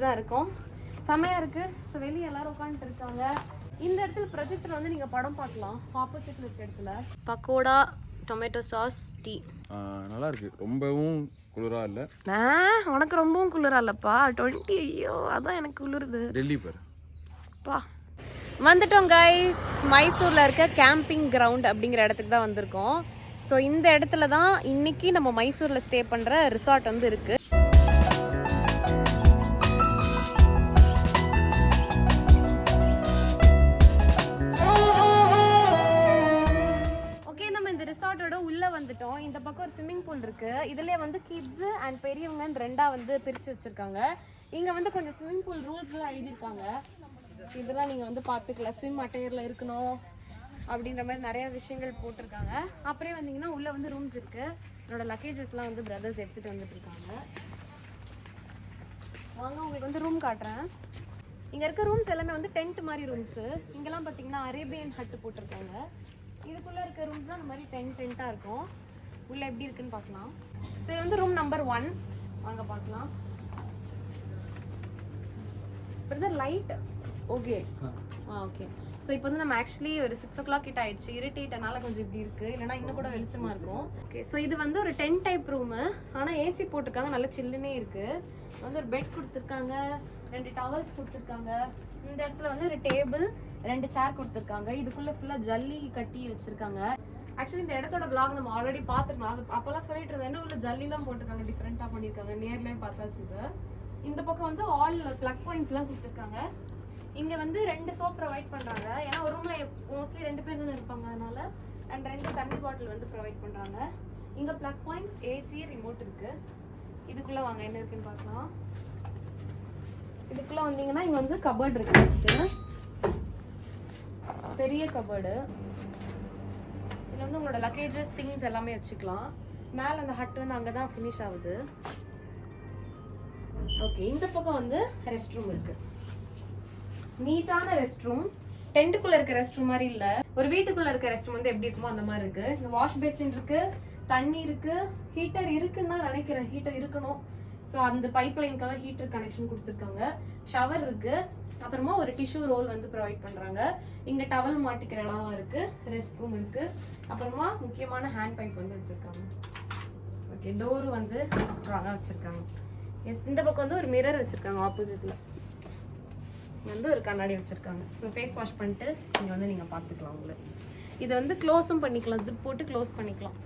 தான் இருக்கும், செமையா இருக்கு. ஸோ வெளியே எல்லாரும் உட்காந்துட்டு இருக்காங்க. இந்த இடத்துல ப்ரொஜெக்டர் வந்து நீங்க படம் பார்க்கலாம். ஆப்போசிட்ல இருக்க இடத்துல பக்கோடா, டொமேட்டோ சாஸ், டீ. நல்லா இருக்கு. ரொம்பவும் குளிரா இல்ல. உனக்கு ரொம்பவும் குளிரா இல்லப்பா. 20. ஐயோ அதான் எனக்கு குளிருது. டெல்லி பாரு பா. வந்துட்டோம் கைஸ். மைசூர்ல இருக்க கேம்பிங் கிரவுண்ட் அப்படிங்கிற இடத்துக்கு தான் வந்திருக்கோம். ஸோ இந்த இடத்துல தான் இன்னைக்கு நம்ம மைசூர்ல ஸ்டே பண்ற ரிசார்ட் வந்து இருக்கு. ரிசார்ட்டோட உள்ள வந்துட்டோம். இந்த பக்கம் ஒரு ஸ்விம்மிங் பூல் இருக்கு. இதுலயே வந்து கிட்ஸ் அண்ட் பெரியவங்க ரெண்டா வந்து பிரிச்சு வச்சிருக்காங்க. இங்க வந்து கொஞ்சம் ஸ்விம்மிங் பூல் ரூல்ஸ் எல்லாம் எழுதியிருக்காங்க. இதெல்லாம் நீங்க வந்து பாத்துக்கலாம். ஸ்விம் அட்டையர்ல இருக்கணும் அப்படின்ற மாதிரி நிறைய விஷயங்கள் போட்டிருக்காங்க. அப்படியே வந்தீங்கன்னா உள்ள வந்து ரூம்ஸ் இருக்கு. என்னோட லக்கேஜஸ் எல்லாம் வந்து பிரதர்ஸ் எடுத்துட்டு வந்துட்டு இருக்காங்க. வாங்க உங்களுக்கு வந்து ரூம் காட்டுறேன். இங்க இருக்க ரூம்ஸ் எல்லாமே வந்து டென்ட் மாதிரி ரூம்ஸ். இங்கெல்லாம் பாத்தீங்கன்னா அரேபியன் ஹட் போட்டிருக்காங்க. இதுக்குள்ள இருக்க ரூம்ஸ் தான் அந்த மாதிரி டென்ட்டா இருக்கும். உள்ள எப்படி இருக்குன்னு பார்க்கலாம். ஸோ இது வந்து ரூம் நம்பர் 1. வாங்க பார்க்கலாம். Brother light okay. Okay. So இப்போ வந்து நம்ம ஆக்சுவலி ஒரு 6 o'clock கிட்ட ஆயிடுச்சு. இரிட்டேட்டனால கொஞ்சம் இப்படி இருக்கு, இல்லைனா இன்னும் கூட வெளிச்சமா இருக்கும். ஓகே. ஸோ இது வந்து ஒரு டென்ட் டைப் ரூமு. ஆனால் ஏசி போட்டிருக்காங்க, நல்ல சில்லுன்னே இருக்கு. வந்து ஒரு பெட் கொடுத்துருக்காங்க, 2 டவல்ஸ் கொடுத்துருக்காங்க. இந்த இடத்துல வந்து ஒரு டேபிள், 2 சேர் கொடுத்துருக்காங்க. இதுக்குள்ள ஃபுல்லா ஜல்லி கட்டி வச்சிருக்காங்க. ஆக்சுவலி இந்த இடத்தோட vlog நம்ம ஆல்ரெடி பார்த்துருந்தோம். அப்பெல்லாம் சொல்லிட்டு இருந்தேன், என்ன உள்ள ஜல்லிலாம் போட்டிருக்காங்க, டிஃப்ரெண்டா பண்ணிருக்காங்க. நேர்லயே பார்த்தாச்சு. இந்த பக்கம் வந்து ஆல் பிளக் பாயிண்ட்ஸ் எல்லாம் கொடுத்துருக்காங்க. இங்க வந்து 2 சோப் ப்ரொவைட் பண்றாங்க. ஏன்னா ஒரு ரூம்ல மோஸ்ட்லி 2 பேர் தான் இருப்பாங்க, அதனால. அண்ட் 2 தண்ணி பாட்டில் வந்து ப்ரொவைட் பண்றாங்க. இங்க பிளக் பாயிண்ட்ஸ், ஏசி, ரிமோட் இருக்கு. இதுக்குள்ள வாங்க என்ன இருக்குன்னு பார்க்கலாம். இதுக்குள்ள வந்தீங்கன்னா இங்க வந்து கபோர்ட் இருக்கு. ஃபர்ஸ்ட் பெரிய கபோர்டு. இதுல வந்து உங்களோட லக்கேஜஸ், திங்ஸ் எல்லாமே வச்சுக்கலாம். மேல அந்த ஹட் வந்து அங்கதான் ஃபினிஷ் ஆகுது. ஓகே. இந்த பக்கம் வந்து ரெஸ்ட் ரூம் இருக்கு. நீட்டான ரெஸ்ட் ரூம். டென்ட்டுக்குள்ள இருக்க ரெஸ்ட் ரூம் மாதிரி இல்ல. ஒரு வீட்டுக்குள்ள இருக்க ரெஸ்ட் ரூம் வந்து எப்படி இருக்குமோ அந்த மாதிரி இருக்கு. இங்க வாஷ் பேசின் இருக்கு, தண்ணி இருக்கு, ஹீட்டர் இருக்குன்னு தான் நினைக்கிறேன். ஹீட்டர் இருக்கணும். ஸோ அந்த பைப் லைனுக்காக ஹீட்டர் கனெக்ஷன் கொடுத்துருக்காங்க. ஷவர் இருக்கு. அப்புறமா ஒரு டிஷ்யூ ரோல் வந்து ப்ரொவைட் பண்றாங்க. இங்க டவல் மாட்டிக்கிற இடம் இருக்கு. ரெஸ்ட் ரூம் இருக்கு. அப்புறமா முக்கியமான ஹேண்ட் பைப் வந்து வச்சிருக்காங்க. ஓகே. டோர் வந்து ஸ்ட்ராங்கா வச்சிருக்காங்க. எஸ். இந்த பக்கம் வந்து ஒரு மிரர் வச்சிருக்காங்க. ஆப்போசிட்ல வந்து ஒரு கண்ணாடி வச்சிருக்காங்க. ஸோ ஃபேஸ் வாஷ் பண்ணிட்டு இங்க வந்து நீங்க பாத்துக்கலாம். உங்களுக்கு இதை வந்து க்ளோஸும் பண்ணிக்கலாம். ஜிப் போட்டு க்ளோஸ் பண்ணிக்கலாம்.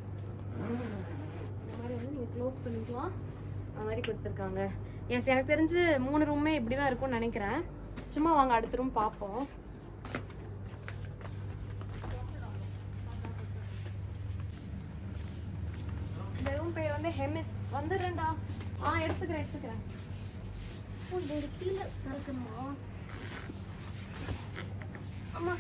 இந்த மாதிரி வந்து நீங்க க்ளோஸ் பண்ணிக்கலாம். அந்த மாதிரி கொடுத்துருக்காங்க. எஸ். எனக்கு தெரிஞ்சு 3 ரூமே இப்படிதான் இருக்கும்னு நினைக்கிறேன். சும்மா வாங்க அடுத்த ரூம் பார்ப்போம். இந்த ரூம் பேர் வந்து ஹெமிஸ். வந்துடுறேன்டா. எடுத்துக்கிறேன். கீழே இருக்குமா? ஆமா.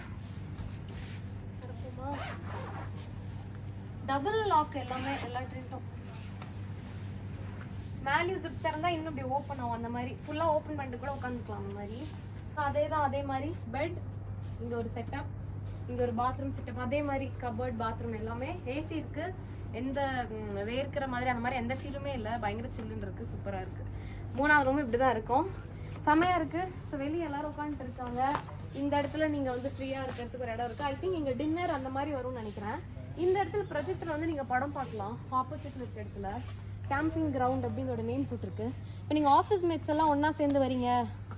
டபுள் லாக் எல்லாமே, எல்லா ட்ரெண்டும். மேலேயும் ஜிப் திறந்தா இன்னும் இப்படி ஓப்பன் ஆகும். அந்த மாதிரி ஃபுல்லா ஓப்பன் பண்ணிட்டு கூட உட்காந்துக்கலாம். அந்த மாதிரி அதே மாதிரி பெட், இங்க ஒரு செட்டப், இங்க ஒரு பாத்ரூம் செட்டப், அதே மாதிரி கபோர்ட், பாத்ரூம் எல்லாமே. ஏசி இருக்கு. எந்த வேர்க்கிற மாதிரி அந்த மாதிரி எந்த ஃபீலுமே இல்லை. பயங்கர சில்லுன்னு இருக்கு. சூப்பரா இருக்கு. 3வது ரூம் இப்படிதான் இருக்கும். செமையா இருக்கு. ஸோ வெளியே எல்லாரும் உட்காந்துட்டு இருக்காங்க. இந்த இடத்துல நீங்க வந்து ஃப்ரீயா இருக்கிறதுக்கு ஒரு இடம் இருக்கு. ஐ திங்க் இங்க டின்னர் அந்த மாதிரி வரும்னு நினைக்கிறேன். இந்த இடத்துல ப்ரொஜெக்டர் வந்து நீங்க படம் பார்க்கலாம். ஆப்போசிட்ல இருக்க இடத்துல கேம்பிங் கிரவுண்ட் அப்படிங்கிற நேம் போட்டிருக்கு. இப்போ நீங்கள் ஆஃபீஸ் மேட்ஸ் எல்லாம் ஒன்றா சேர்ந்து வரீங்க,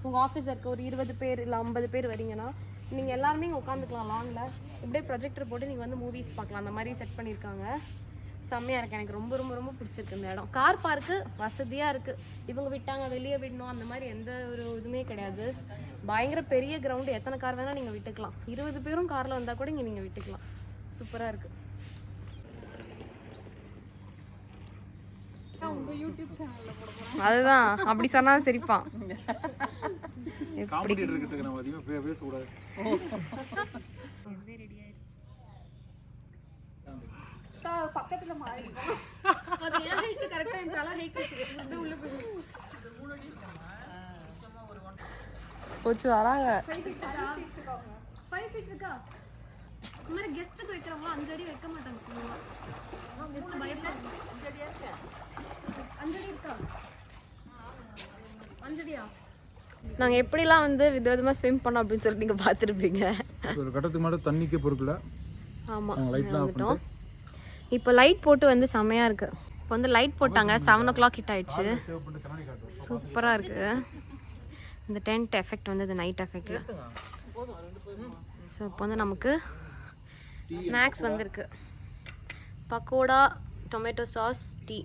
உங்கள் ஆஃபீஸ் இருக்க ஒரு 20 பேர் இல்லை 50 பேர் வரீங்கன்னா நீங்கள் எல்லாருமே இங்கே உட்காந்துக்கலாம். லாங்கில் இப்படியே ப்ரொஜெக்டர் போட்டு நீங்கள் வந்து மூவிஸ் பார்க்கலாம். அந்த மாதிரி செட் பண்ணியிருக்காங்க. செம்மையாக இருக்குது. எனக்கு ரொம்ப ரொம்ப ரொம்ப பிடிச்சிருக்கு இந்த இடம். கார் பார்க்கு வசதியாக இருக்குது. இவங்க விட்டாங்க வெளியே விடணும் அந்த மாதிரி எந்த ஒரு இதுவுமே கிடையாது. பயங்கர பெரிய கிரவுண்டு. எத்தனை கார் வேணால் நீங்கள் விட்டுக்கலாம். 20 பேரும் காரில் வந்தால் கூட இங்கே நீங்கள் விட்டுக்கலாம். சூப்பராக இருக்குது. அதுதான் அப்படி சொன்னா சிரிப்பான். பக்கத்துல போச்சு வராங்க. 5 feet இருக்கா? இந்த மாதிரி கெஸ்ட்டுக்கு வைக்கிறவங்க 5 அடி வைக்க மாட்டாங்க. 5 அடி இருக்கா? 5 அடியா? நாங்கள் எப்படிலாம் வந்து விதவிதமாக ஸ்விம் பண்ணோம் அப்படின்னு சொல்லிட்டு நீங்கள் பார்த்துருப்பீங்க. ஒரு கட்டத்துக்கு மேலே தண்ணிக்கே பொறுக்கல. ஆமாம் வந்துட்டோம். இப்போ லைட் போட்டு வந்து செம்மையாக இருக்குது. இப்போ வந்து லைட் போட்டாங்க 7 o'clock கிட்ட ஆயிடுச்சு. சூப்பராக இருக்குது. இந்த டென்ட் எஃபெக்ட் வந்து இந்த நைட் எஃபெக்டில். ஸோ இப்போ வந்து நமக்கு ஸ்நாக்ஸ் வந்துருக்கு. Pakoda, tomato sauce, tea.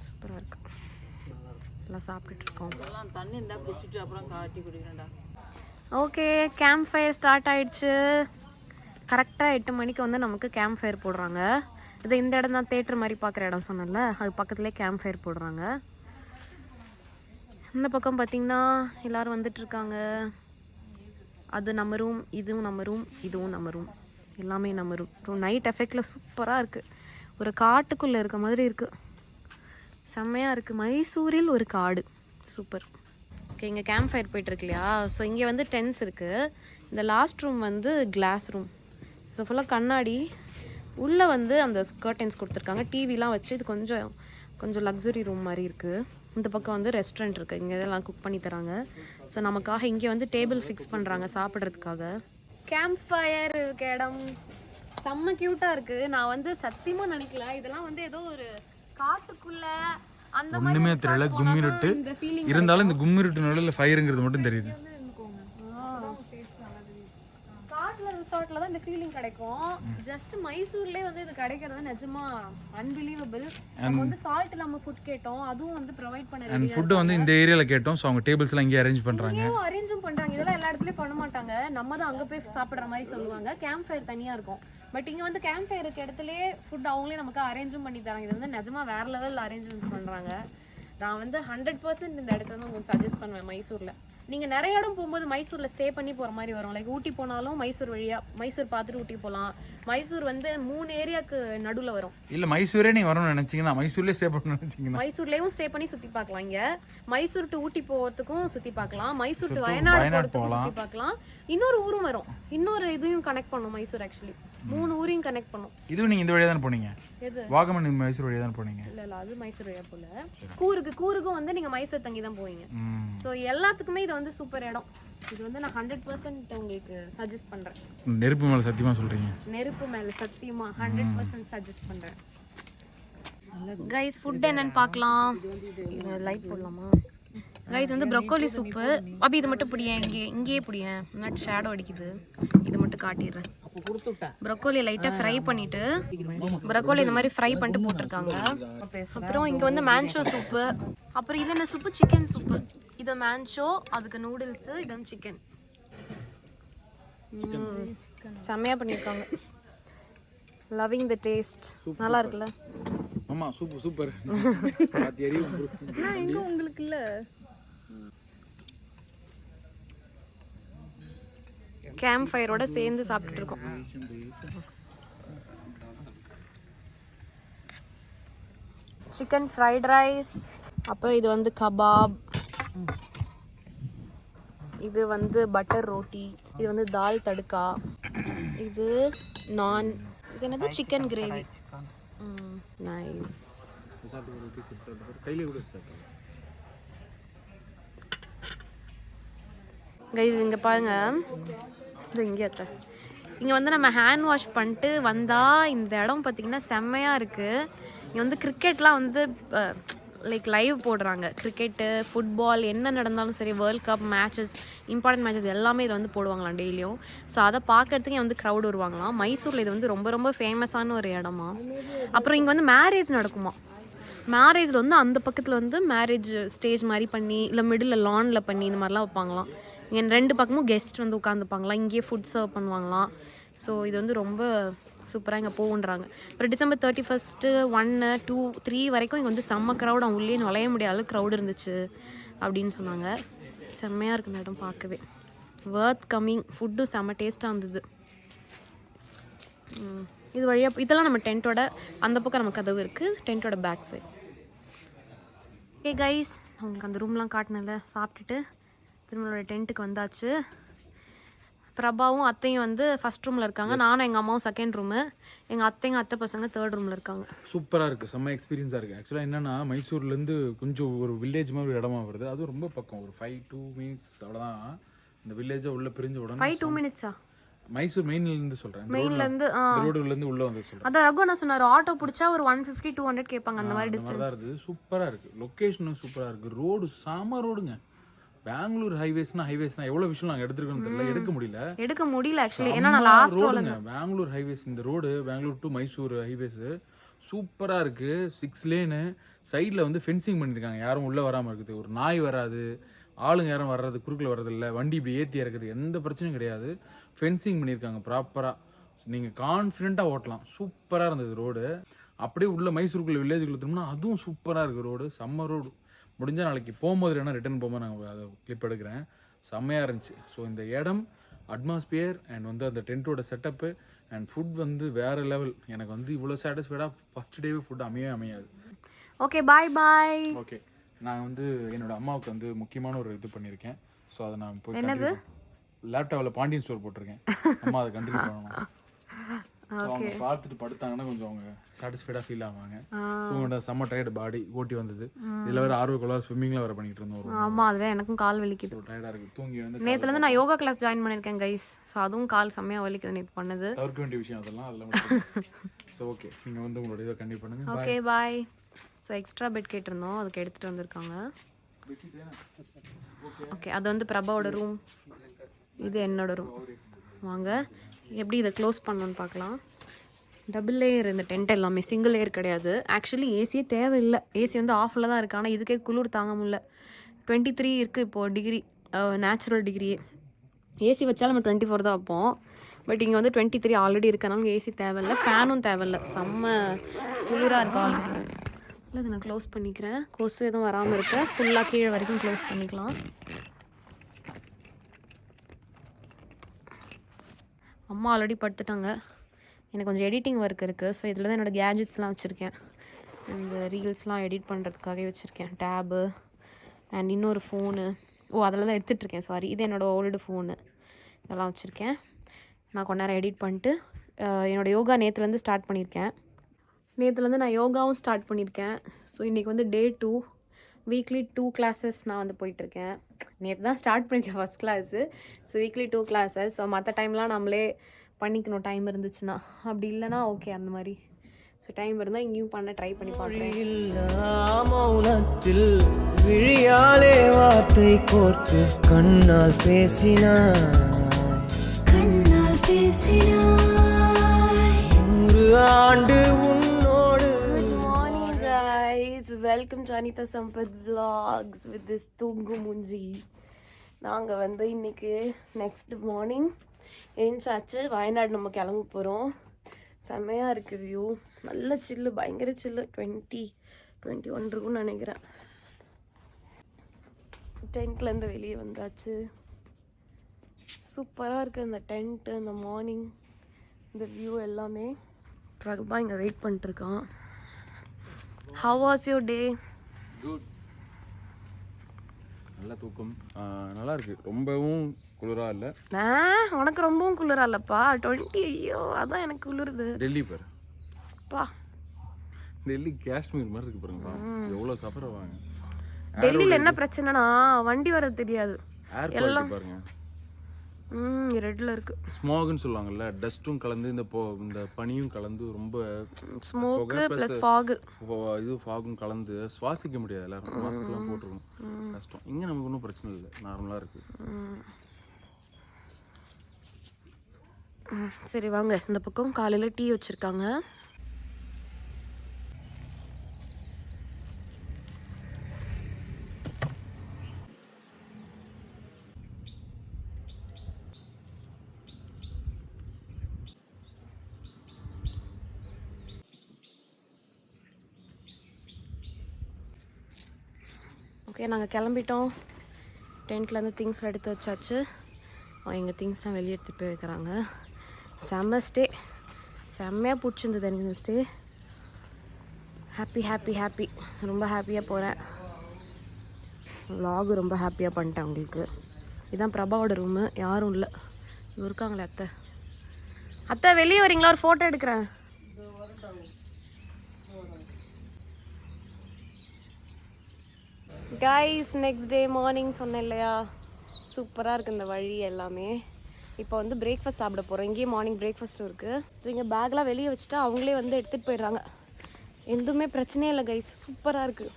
சூப்பராக இருக்குது. எல்லாம் சாப்பிட்டுட்ருக்கோம். தண்ணி இருந்தால் குடிச்சிட்டு அப்புறம் காட்டி குடிக்கிறேன்டா. ஓகே, கேம்ப் ஃபயர் ஸ்டார்ட் ஆயிடுச்சு. கரெக்டாக 8 மணிக்கு வந்து நமக்கு கேம்ப் ஃபயர் போடுறாங்க. இது இந்த இடம் தான் தேட்டர் மாதிரி பார்க்குற இடம் சொன்னல, அது பக்கத்துலேயே கேம்ப் ஃபயர் போடுறாங்க. இந்த பக்கம் பார்த்திங்கன்னா எல்லோரும் வந்துட்டுருக்காங்க. அது நம்ம ரூம், இதுவும் நம்ம ரூம், இதுவும் நம்ம ரூம், எல்லாமே நம்ம ரூம். நைட் எஃபெக்டில் சூப்பராக இருக்குது. ஒரு காட்டுக்குள்ளே இருக்க மாதிரி இருக்குது. செம்மையாக இருக்குது. மைசூரில் ஒரு காடு. சூப்பர். ஓகே, இங்கே கேம்ப் ஃபயர் போயிட்டுருக்கு இல்லையா? ஸோ இங்கே வந்து டென்ட்ஸ் இருக்குது. இந்த லாஸ்ட் ரூம் வந்து கிளாஸ் ரூம். ஸோ ஃபுல்லாக கண்ணாடி. உள்ளே வந்து அந்த கர்டன்ஸ் கொடுத்துருக்காங்க. டிவிலாம் வச்சு இது கொஞ்சம் லக்ஸுரி ரூம் மாதிரி இருக்குது. இந்த பக்கம் வந்து ரெஸ்டாரண்ட் இருக்குது. இங்கே இதெல்லாம் குக் பண்ணி தராங்க. ஸோ நமக்காக இங்கே வந்து டேபிள் ஃபிக்ஸ் பண்ணுறாங்க சாப்பிட்றதுக்காக. கேம்ப் ஃபயர் இருக்க இடம் செம்ம க்யூட்டாக இருக்குது. நான் வந்து சத்தியமாக நினைக்கல இதெல்லாம் வந்து ஏதோ ஒரு காட்டுக்குள்ள அந்த மாதிரி ஒண்ணுமே தெரியல. கும்மிருட்டு இருந்தாலும் இந்த கும்மிருட்டு நடுவில் ஃபயருங்கிறது மட்டும் தெரியுது. காட்டுல ரிசார்ட்ல தான் இந்த ஃபீலிங் கிடைக்கும். ஜஸ்ட் மைசூர்லயே வந்து இது கிடைக்கிறது நிஜமா அன்பிலீவபிள். நம்ம வந்து சால்ட் இல்லாம ஃபுட் கேட்டோம், அதுவும் வந்து ப்ரொவைட் பண்ண ரெடியா. ஃபுட் வந்து இந்த ஏரியால கேட்டோம். சோ அவங்க டேபிள்ஸ் எல்லாம் இங்கே அரேஞ்ச் பண்றாங்க. அரேஞ்சும் பண்றாங்க. இதெல்லாம் எல்லா இடத்துலயும் பண்ண மாட்டாங்க. நம்ம தான் அங்க போய் சாப்பிடுற மாதிரி சொல்லுவாங்க. கேம்ப் ஃபயர் தனியா இருக்கும். பட் இங்கே வந்து கேம்ப் ஃபயர் இருக்க இடத்துலேயே ஃபுட் அவங்களே நமக்கு அரேஞ்சும் பண்ணி தராங்க. இது வந்து நிஜமாக வேறு லெவலில் அரேஞ்ச்மெண்ட்ஸ் பண்ணுறாங்க. நான் வந்து 100% இந்த இடத்த வந்து உங்களுக்கு சஜஸ்ட் பண்ணுவேன். மைசூரில் நீங்கள் நிறைய இடம் போகும்போது மைசூரில் ஸ்டே பண்ணி போகிற மாதிரி வரும். லைக் ஊட்டி போனாலும் மைசூர் வழியாக மைசூர் பார்த்துட்டு ஊட்டி போகலாம். மைசூர் வந்து 3 ஏரியாவுக்கு நடுவில் வரும். இல்லை மைசூரே நீங்கள் வரணும்னு நினச்சிங்கன்னா மைசூர்லேயே ஸ்டே பண்ணணும்னு நினச்சிங்கன்னா மைசூர்லேயும் ஸ்டே பண்ணி சுற்றி பார்க்கலாம். இங்கே மைசூர் டு ஊட்டி போகிறதுக்கும் சுற்றி பார்க்கலாம். மைசூர் டு வயநாடு போகிறதுக்கும் சுற்றி பார்க்கலாம். இன்னொரு ஊரும் வரும். இன்னொரு இதையும் கனெக்ட் பண்ணும் மைசூர். ஆக்சுவலி 3 ஊரையும் கனெக்ட் பண்ணும். இதுவும் நீங்கள் இந்த வழியாக தான் போனீங்க? எது? வாகமன் மைசூர் வழியாக தான் போனீங்க? இல்லை அது மைசூர் வழியாக போல. கூருக்கும் வந்து நீங்கள் மைசூர் தங்கி தான் போவீங்க. ஸோ எல்லாத்துக்குமே இது வந்து சூப்பர் இடம். இது வந்து நான் 100% உங்களுக்கு சஜஸ்ட் பண்றேன். நெருப்பு மேல சத்தியமா சொல்றீங்க? நெருப்பு மேல சத்தியமா 100% சஜஸ்ட் பண்றேன். கைஸ் ஃபுட் என்னன்னு பார்க்கலாம். லைட் போடலாமா? கைஸ் வந்து ப்ரோக்கோலி சூப்பு. அப்படி இது மட்டும் பிடியேன். இங்கேயே பிடியேன். நட் ஷேடோ அடிக்குது. இது மட்டும் காட்டிடுறேன். ப்ரோக்கோலி லைட்டாக ஃப்ரை பண்ணிட்டு ப்ரோக்கோலி இந்த மாதிரி ஃப்ரை பண்ணிட்டு போட்டிருக்காங்க. அப்புறம் இங்கே வந்து மேன்ஷோ சூப்பு. அப்புறம் இது என்ன சூப்பு? Chicken soup. இது மேன்ஷோ, அதுக்கு நூடுல்ஸு, இது வந்து சிக்கன். செம்மையாக பண்ணியிருக்காங்க. Loving the taste. நல்லா இருக்குல்ல? ஆமாம், சூப்பர் சூப்பர். எங்கே உங்களுக்கு இல்லை? கேம்ப் ஃபயரோட சேர்ந்து சாப்பிட்டுட்டு இருக்கோம். Chicken fried rice. அப்புறம் இது வந்து கபாப். இது வந்து பட்டர் ரோட்டி. இது வந்து தால் தடுக்கா. இது நான். இது என்னது? Chicken gravy. நைஸ். கைஸ் இங்கே பாருங்க. இது இங்கே வந்து நம்ம ஹேண்ட் வாஷ் பண்ணிட்டு வந்தால் இந்த இடம் பார்த்திங்கன்னா செம்மையாக இருக்குது. இங்கே வந்து கிரிக்கெட்லாம் வந்து லைக் லைவ் போடுறாங்க. கிரிக்கெட்டு, ஃபுட்பால் என்ன நடந்தாலும் சரி, world cup matches, important matches எல்லாமே இதில் வந்து போடுவாங்களாம் டெய்லியும். ஸோ அதை பார்க்கறதுக்கு இங்கே வந்து க்ரௌட் வருவாங்களாம். மைசூரில் இது வந்து ரொம்ப ரொம்ப ஃபேமஸான ஒரு இடமா. அப்புறம் இங்கே வந்து மேரேஜ் நடக்குமா. மேரேஜில் வந்து அந்த பக்கத்தில் வந்து மேரேஜ் ஸ்டேஜ் மாதிரி பண்ணி, இல்லை மிடில் லானில் பண்ணி இந்த மாதிரிலாம் வைப்பாங்களாம். இங்கே 2 பக்கமும் கெஸ்ட் வந்து உட்காந்துப்பாங்களாம். இங்கேயே ஃபுட் சர்வ் பண்ணுவாங்களாம். ஸோ இது வந்து ரொம்ப சூப்பராக இங்கே போகுன்றாங்க. அப்புறம் டிசம்பர் 31, 1, 2, 3 வரைக்கும் இங்கே வந்து செம்ம க்ரௌட். அவங்க உள்ளே நுழைய முடியாத க்ரௌட் இருந்துச்சு அப்படின்னு சொன்னாங்க. செம்மையாக இருக்குது இந்த இடம் பார்க்கவே. வர்த் கம்மிங். ஃபுட்டும் செம்ம டேஸ்ட்டாக இருந்தது. இது வழியாக இதெல்லாம் நம்ம டென்ட்டோட அந்த பக்கம் நம்ம கதவு இருக்குது. டென்ட்டோட பேக் சைட். ஓகே கைஸ், உங்களுக்கு அந்த ரூம்லாம் காட்டினல. சாப்பிட்டுட்டு திரும்பளோட டென்ட்டுக்கு வந்தாச்சு. பிரபாவும் அத்தையும் வந்து ஃபர்ஸ்ட் ரூமில் இருக்காங்க, நானும் எங்கள் அம்மாவும் செகண்ட் ரூமு, எங்கள் அத்தை பசங்க தேர்ட் ரூமில் இருக்காங்க. சூப்பராக இருக்குது, செம்ம எக்ஸ்பீரியன்ஸாக இருக்குது. ஆக்சுவலாக என்னென்னா மைசூர்லேருந்து கொஞ்சம் ஒரு வில்லேஜ் மாதிரி ஒரு இடமா வருது, அதுவும் ரொம்ப பக்கம், ஒரு 5-2 minutes அவ்வளோதான். இந்த வில்லேஜை உள்ளே பிரிஞ்ச உடனே 5-2 minutes மைசூர் மெயின்லேருந்து சொல்கிறேன், மெயின்லேருந்து ரோடுலேருந்து உள்ளே வந்து சொல்கிறேன். அதான் ரகு என்ன சொன்னார், ஆட்டோ பிடிச்சா ஒரு 150-200 கேட்பாங்க, அந்த மாதிரி டிஸ்டன்ஸ் தான் இருக்குது. சூப்பராக இருக்குது, லொக்கேஷனும் சூப்பராக இருக்குது, ரோடு சாம ரோடுங்க. பெங்களூர் ஹைவேஸ்னா எவ்வளோ விஷயம் நாங்கள் எடுத்துருக்கோன்னு தெரியல, எடுக்க முடியல ஆக்சுவலி. ஏன்னா நான் லாஸ்ட் ரோடுங்க பெங்களூர் ஹைவேஸ், இந்த road Bangalore to Mysore highways சூப்பராக இருக்குது. 6 லேனு, சைடில் வந்து ஃபென்சிங் பண்ணியிருக்காங்க, யாரும் உள்ளே வராமல் இருக்குது, ஒரு நாய் வராது, ஆளுங்க யாரும் வர்றது குறுக்கில் வர்றது இல்லை, வண்டி இப்படி ஏற்றி இறக்குது, எந்த பிரச்சனையும் கிடையாது. ஃபென்சிங் பண்ணியிருக்காங்க ப்ராப்பராக, நீங்கள் கான்ஃபிடென்ட்டாக ஓட்டலாம். சூப்பராக இருந்தது ரோடு. அப்படியே உள்ள மைசூருக்குள்ள வில்லேஜுக்குள்ள திரும்பினா அதுவும் சூப்பராக இருக்குது ரோடு, செம்ம ரோடு. முடிஞ்சால் நாளைக்கு போகும்போது வேணால் ரிட்டர்ன் போகும்போது நாங்கள் அதை கிளிப் எடுக்கிறேன், செம்மையாக இருந்துச்சு. ஸோ இந்த இடம், அட்மாஸ்பியர் அண்ட் வந்து அந்த டென்ட்டோட செட்டப்பு அண்ட் ஃபுட் வந்து வேறு லெவல். எனக்கு வந்து இவ்வளோ சாட்டிஸ்ஃபைடாக ஃபஸ்ட் டேவே ஃபுட் அமையாது. ஓகே பாய் பாய். ஓகே, நான் வந்து என்னோட அம்மாவுக்கு வந்து முக்கியமான ஒரு இது பண்ணியிருக்கேன். ஸோ அதை நான் போய் லேப்டாப்பில் பாண்டியன் ஸ்டோர் போட்டிருக்கேன், அம்மா அதை கண்டினியூ பண்ணணும். ஸோ அவங்க பார்த்துட்டு படுத்தாங்கன்னா கொஞ்சம் அவங்க சாட்டிஸ்ஃபைடாக ஃபீல் ஆவாங்க. உங்களோட செம்ம டயர்டு பாடி ஓட்டி வந்தது, இதில் வேறு ஆர்வக்குள்ளார ஸ்விம்மிங்லாம் வேறு பண்ணிட்டு இருந்தோம். ஆமாம், அதுவே எனக்கும் கால் வலிக்குது, டயர்டாக இருக்குது. தூங்கி வந்து நேற்றுலேருந்து நான் யோகா கிளாஸ் ஜாயின் பண்ணியிருக்கேன் கைஸ். ஸோ அதுவும் கால் செம்மையாக வலிக்குது நேற்று பண்ணது. தவிர்க்க வேண்டிய விஷயம் அதெல்லாம். ஸோ ஓகே, நீங்கள் வந்து உங்களோட இதை கண்டிப்பாக பண்ணுங்கள். Okay bye. So extra bed கேட்டிருந்தோம், அதுக்கு எடுத்துகிட்டு வந்திருக்காங்க. ஓகே, அது வந்து பிரபாவோட ரூம், இது என்னோட ரூம். வாங்க எப்படி இதை க்ளோஸ் பண்ணணுன்னு பார்க்கலாம். டபுள் லேயர் இந்த டென்ட் எல்லாமே, சிங்கிள் லேயர் கிடையாது. ஆக்சுவலி ஏசியே தேவையில்லை, ஏசி வந்து ஆஃபில் தான் இருக்குது. ஆனால் இதுக்கே குளிர் தாங்க முடியல. 23 இருக்குது இப்போது டிகிரி, நேச்சுரல் டிகிரியே. ஏசி வச்சாலும் நம்ம 24 தான் வைப்போம். பட் இங்கே வந்து 23 ஆல்ரெடி இருக்கனால ஏசி தேவையில்லை, ஃபேனும் தேவையில்லை, செம்ம குளிராக இருக்கு ஆல்ரெடி. இல்லை இதை நான் க்ளோஸ் பண்ணிக்கிறேன், கொசு எதுவும் வராமல் இருக்க, ஃபுல்லாக கீழே வரைக்கும் க்ளோஸ் பண்ணிக்கலாம். அம்மா ஆல்ரெடி படுத்துட்டாங்க. எனக்கு கொஞ்சம் எடிட்டிங் ஒர்க் இருக்குது. ஸோ இதில் தான் என்னோடய கேஜெட்ஸ்லாம் வச்சுருக்கேன், இந்த ரீல்ஸ்லாம் எடிட் பண்ணுறதுக்காகவே வச்சுருக்கேன். டேபு அண்ட் இன்னொரு ஃபோனு, அதில் தான் எடுத்துகிட்ருக்கேன், சாரி. இது என்னோடய ஓல்டு ஃபோனு, இதெல்லாம் வச்சுருக்கேன். நான் கொஞ்ச நேரம் எடிட் பண்ணிட்டு என்னோடய யோகா நேற்றுலேருந்து ஸ்டார்ட் பண்ணியிருக்கேன். நேற்றுலேருந்து நான் யோகாவும் ஸ்டார்ட் பண்ணியிருக்கேன். ஸோ இன்றைக்கி வந்து Day 2, வீக்லி 2 classes நான் வந்து போயிட்டுருக்கேன். நேற்று தான் ஸ்டார்ட் பண்ணியிருக்கேன் first class. So weekly 2 classes. So மற்ற டைம்லாம் நம்மளே பண்ணிக்கணும், டைம் இருந்துச்சுன்னா. அப்படி இல்லைனா ஓகே அந்த மாதிரி. ஸோ டைம் இருந்தால் இங்கேயும் பண்ண ட்ரை பண்ணி பார்க்குறேன். மௌனத்தில் விழியாலே வார்த்தை கோர்த்து கண்ணால் பேசினாய் 100 ஆண்டு உன்னோடு. Good morning guys, welcome to Anithasampath Vlogs with this Tungu Munji. நாங்கள் வந்து இன்றைக்கி நெக்ஸ்ட் மார்னிங் ஏஞ்சாச்சு, வயநாடு நம்ம கிளம்ப போகிறோம். செம்மையாக இருக்குது வியூ, நல்ல சில்லு, பயங்கர சில்லு. 20-21 இருக்குன்னு நினைக்கிறேன். டென்ட்லேருந்து வெளியே வந்தாச்சு. சூப்பராக இருக்குது இந்த டென்ட்டு, இந்த மார்னிங், இந்த வியூ எல்லாமே. பிரபா இங்கே வெயிட் பண்ணிட்டுருக்கான். How was your day? Good, நல்ல தூக்கம், நல்லா இருக்குது. ரொம்பவும் குளிராக இல்லை. உனக்கு ரொம்பவும் குளிரா இல்லைப்பா? 20, ஐயோ அதான் எனக்கு குளிருது. டெல்லி பாரு பா, டெல்லி காஷ்மீர் மாதிரி இருக்கு பாருங்க, எவ்வளோ சஃபர் ஆவாங்க. டெல்லியில் என்ன பிரச்சனைனா வண்டி வரது தெரியாது, எல்லாம் பாருங்க ரெட்டில் இருக்கு. ஸ்மோக்னு சொல்லுவாங்கல்ல, டஸ்ட்டும் கலந்து இந்த பனியும் கலந்து ரொம்ப ஸ்மோக்கு ப்ளஸ் ஃபாகு, இது ஃபாகும் கலந்து சுவாசிக்க முடியாது. எல்லாரும் மாஸ்க்லாம் போட்டுருக்கணும், கஷ்டம். இங்கே நமக்கு ஒன்றும் பிரச்சனை இல்லை, நார்மலாக இருக்குது. சரி வாங்க, இந்த பக்கம் காலையில் டீ வச்சுருக்காங்க. ஓகே, நாங்கள் கிளம்பிட்டோம். டென்ட்லேருந்து திங்ஸ் எடுத்து வச்சாச்சு. எங்கள் திங்ஸ்லாம் வெளியே எடுத்துகிட்டு போய் வைக்கிறாங்க. செம்ம ஸ்டே, செம்மையாக பிடிச்சிருந்தது எனக்கு இந்த ஸ்டே. ஹாப்பி, ரொம்ப ஹாப்பியாக போகிறேன். vlog ரொம்ப ஹாப்பியாக பண்ணிட்டேன் உங்களுக்கு. இதுதான் பிரபாவோட ரூமு, யாரும் இல்லை, இருக்காங்களே அத்தை. அத்தை வெளியே வரீங்களா? ஒரு ஃபோட்டோ எடுக்கிறேன். கைஸ் நெக்ஸ்ட் டே மார்னிங் சொன்னேன் இல்லையா, சூப்பராக இருக்குது இந்த வழி எல்லாமே. இப்போ வந்து பிரேக்ஃபாஸ்ட் சாப்பிட போகிறோம். இங்கேயே மார்னிங் பிரேக்ஃபாஸ்ட்டும் இருக்குது. ஸோ இங்கே பேக்லாம் வெளியே வச்சுட்டா அவங்களே வந்து எடுத்துகிட்டு போயிடுறாங்க. எதுவுமே பிரச்சனையே இல்லை கைஸ், சூப்பராக இருக்குது.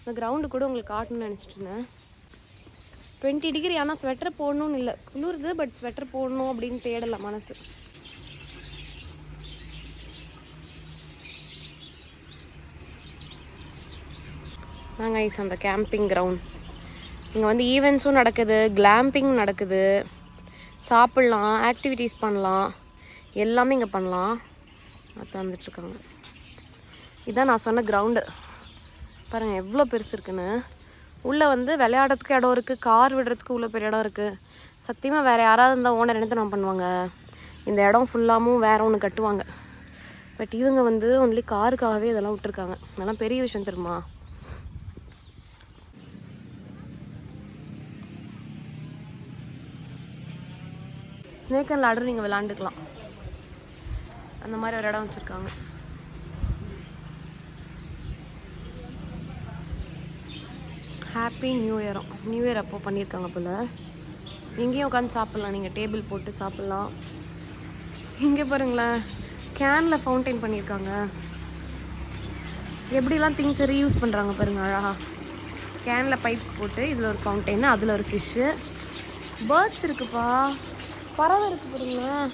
இந்த கிரவுண்டு கூட உங்களுக்கு காட்டணும்னு நினச்சிட்டு இருந்தேன். 20 டிகிரி. ஆனால் ஸ்வெட்டர் போடணும்னு இல்லை, குளிருது. பட் ஸ்வெட்டர் போடணும் அப்படின்னு தேடலை மனசு. நாங்கள் ஐஸ் அந்த கேம்பிங் கிரவுண்ட். இங்கே வந்து ஈவெண்ட்ஸும் நடக்குது, கிளாம்பிங் நடக்குது, சாப்பிட்லாம், ஆக்டிவிட்டீஸ் பண்ணலாம், எல்லாமே இங்கே பண்ணலாம். அது வந்துட்டுருக்காங்க. இதுதான் நான் சொன்ன கிரவுண்டு. பாருங்கள் எவ்வளோ பெருசு இருக்குன்னு. உள்ளே வந்து விளையாடுறதுக்கு இடம் இருக்குது, கார் விடுறதுக்கு உள்ள பெரிய இடம் இருக்குது. சத்தியமாக வேறு யாராவது இருந்தால் ஓனர் என்ன தான் பண்ணுவாங்க, இந்த இடம் ஃபுல்லாமும் வேறு ஒன்று கட்டுவாங்க. பட் இவங்க வந்து ஒன்லி காருக்காகவே இதெல்லாம் விட்டுருக்காங்க. அதெல்லாம் பெரிய விஷயம் தெரியுமா. ஸ்னேக் அண்ட் லேடர் நீங்கள் விளாண்டுக்கலாம். அந்த மாதிரி ஒரு இடம் வச்சுருக்காங்க. ஹாப்பி நியூ இயர் அப்போ பண்ணியிருக்காங்க போல். இங்கேயும் உட்காந்து சாப்பிட்லாம், நீங்கள் டேபிள் போட்டு சாப்பிட்லாம். இங்கே பாருங்களேன், கேனில் ஃபவுண்டைன் பண்ணியிருக்காங்க. எப்படிலாம் திங்ஸை ரீயூஸ் பண்ணுறாங்க பாருங்கள் அழகாக. கேனில் பைப்ஸ் போட்டு இதில் ஒரு ஃபவுண்டைன், அதில் ஒரு ஃபிஷ்ஷு, பேர்ட்ஸ் இருக்குப்பா, பறவை இருக்குது பாருங்களேன்.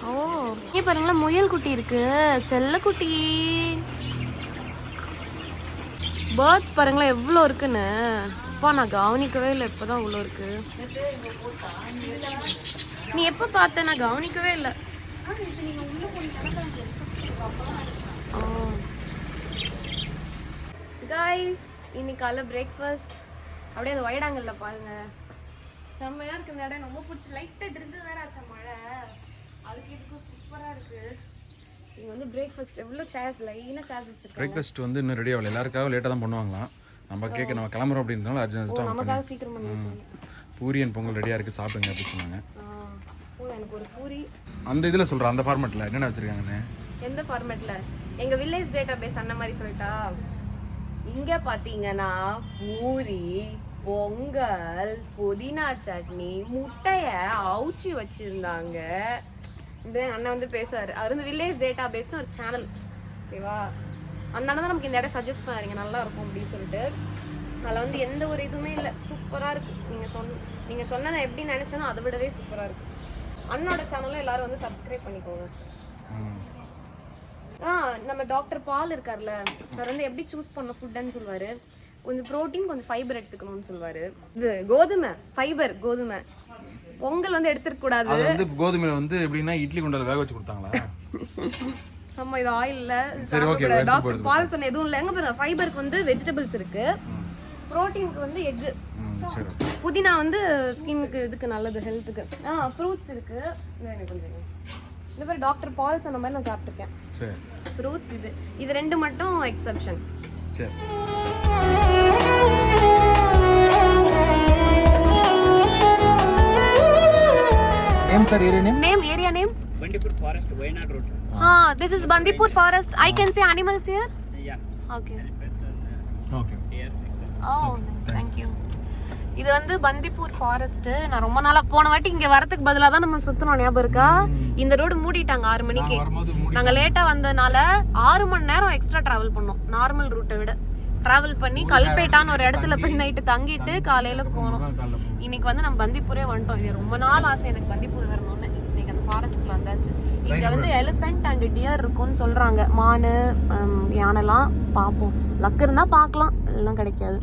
ஓ இங்கே பாருங்களேன், முயல் குட்டி இருக்குது, செல்லக்குட்டி. பேர்ட்ஸ் பாருங்களேன் எவ்வளோ இருக்குன்னு. அப்பா நான் கவனிக்கவே இல்லை, இப்போ தான் இவ்வளோ இருக்கு. நீ எப்போ பார்த்த? நான் கவனிக்கவே இல்லை. கைஸ் இன்னைக்கு காலைல பிரேக்ஃபாஸ்ட் அப்படியே அந்த வைடாங்கல்ல பாருங்கள், செம்மையாக இருக்குது இந்த இடம். ரொம்ப பிடிச்சி. லைட்டாக ட்ரிஸில் வேறு ஆச்சா மழை, அதுக்கு இதுக்கும் சூப்பராக இருக்குது. இங்கே வந்து பிரேக்ஃபாஸ்ட் எவ்வளோ சேர்ஸ், லைனாக சேர்ஸ் வச்சுருக்காங்க. பிரேக்ஃபாஸ்ட் வந்து இன்னும் ரெடி ஆகல, எல்லாருக்காக லேட்டாக தான் பண்ணுவாங்களாம். நம்ம கேட்க நம்ம கிளம்புறோம் அப்படின்றனால அர்ஜென்ட்டாக நமக்காக சீக்கிரம் பண்ணுவாங்க. பூரி அண்ட் பொங்கல் ரெடியாக இருக்குது, சாப்பிடுங்க அப்படின்னு சொன்னாங்க. எனக்கு ஒரு பூரி. அந்த இதில் சொல்கிறேன், அந்த ஃபார்மேட்டில் என்னென்ன வச்சுருக்காங்கன்னு. எந்த ஃபார்மேட்டில்? எங்கள் வில்லேஜ் டேட்டா பேஸ் அந்த மாதிரி சொல்லிட்டா. இங்கே பார்த்தீங்கன்னா பூரி, பொங்கல், புதினா சட்னி, முட்டையை அவுச்சி வச்சுருந்தாங்க. இப்படி எங்கள் அண்ணன் வந்து பேசுவார். அவர் வந்து வில்லேஜ் டேட்டா பேஸ்னு ஒரு சேனல், ஓகேவா? அந்த அண்ணன் தான் நமக்கு இந்த இடம் சஜஸ்ட் பண்ணாருங்க, நல்லா இருக்கும் அப்படின்னு சொல்லிட்டு. அதில் வந்து எந்த ஒரு இதுவுமே இல்லை, சூப்பராக இருக்குது. நீங்கள் சொன்னதை எப்படி நினச்சோன்னா அதை விடவே சூப்பராக இருக்குது. அண்ணனோட சேனலும் எல்லாரும் வந்து சப்ஸ்கிரைப் பண்ணிக்கோங்க. நம்ம டாக்டர் பால் இருக்கார்ல, அவர் வந்து எப்படி சூஸ் பண்ண ஃபுட்டுன்னு சொல்லுவார். கொஞ்சம் ப்ரோட்டீன் கொஞ்சம் ஃபைபர் எடுத்துக்கணும்னு சொல்லுவார். இது கோதுமை ஃபைபர், கோதுமை. பொங்கல் வந்து எடுத்துக்க கூடாது. அது வந்து கோதுமையில வந்து எப்படின்னா இட்லி குண்டால வேக வச்சு கொடுத்தாங்களா? ஆமா, இது ஆயில்ல. சரி ஓகே. டாக்டர் பால் சொன்ன எதுவும் இல்லை. எங்க பாருங்க, ஃபைபருக்கு வந்து வெஜிடபிள்ஸ் இருக்கு, ப்ரோட்டீனுக்கு வந்து எக், சரி. புதினா வந்து ஸ்கின்னுக்கு இதுக்கு நல்லது, ஹெல்த்துக்கு. ஃப்ரூட்ஸ் இருக்கு. கொஞ்சம் இந்த மாதிரி டாக்டர் பால் சொன்ன மாதிரி நான் சாப்பிட்டுருக்கேன். சரி. ஃப்ரூட்ஸ் இது ரெண்டு மட்டும் எக்ஸெப்ஷன். சரி. Name sir, area name? Area name? Bandipur Forest, Wayanad Road. This is Bandipur Forest. I can see animals here? Yeah. Okay. Okay. Deer, etc. Oh, nice. Thank you. இது வந்து பந்திப்பூர் ஃபாரஸ்ட். நான் ரொம்ப நாளா போன வாட்டி இங்க வரதுக்கு பதிலா தான் நம்ம சுத்தணும், ஞாபகம் இருக்கா? இந்த ரோடு மூடிட்டாங்க 6 மணிக்கு. நாங்க லேட்டா வந்ததுனால 6 மணி நேரம் எக்ஸ்ட்ரா டிராவல் பண்ணோம், நார்மல் ரூட்டை விட. டிராவல் பண்ணி கல்பேட்டான்னு ஒரு இடத்துல போய் நைட்டு தங்கிட்டு காலையில போனோம். இன்னைக்கு வந்து நம்ம பந்திப்பூரே வந்துட்டோம். இது ரொம்ப நாள் ஆசை எனக்கு, பந்திப்பூர் வரணும்னு. இன்னைக்கு அந்த ஃபாரஸ்ட்ல வந்தாச்சு. இங்க வந்து எலிஃபென்ட் அண்ட் டியர் இருக்கும்னு சொல்றாங்க. மானு, யானைலாம் பார்ப்போம். லக்கு இருந்தா பார்க்கலாம், எல்லாம் கிடைக்காது.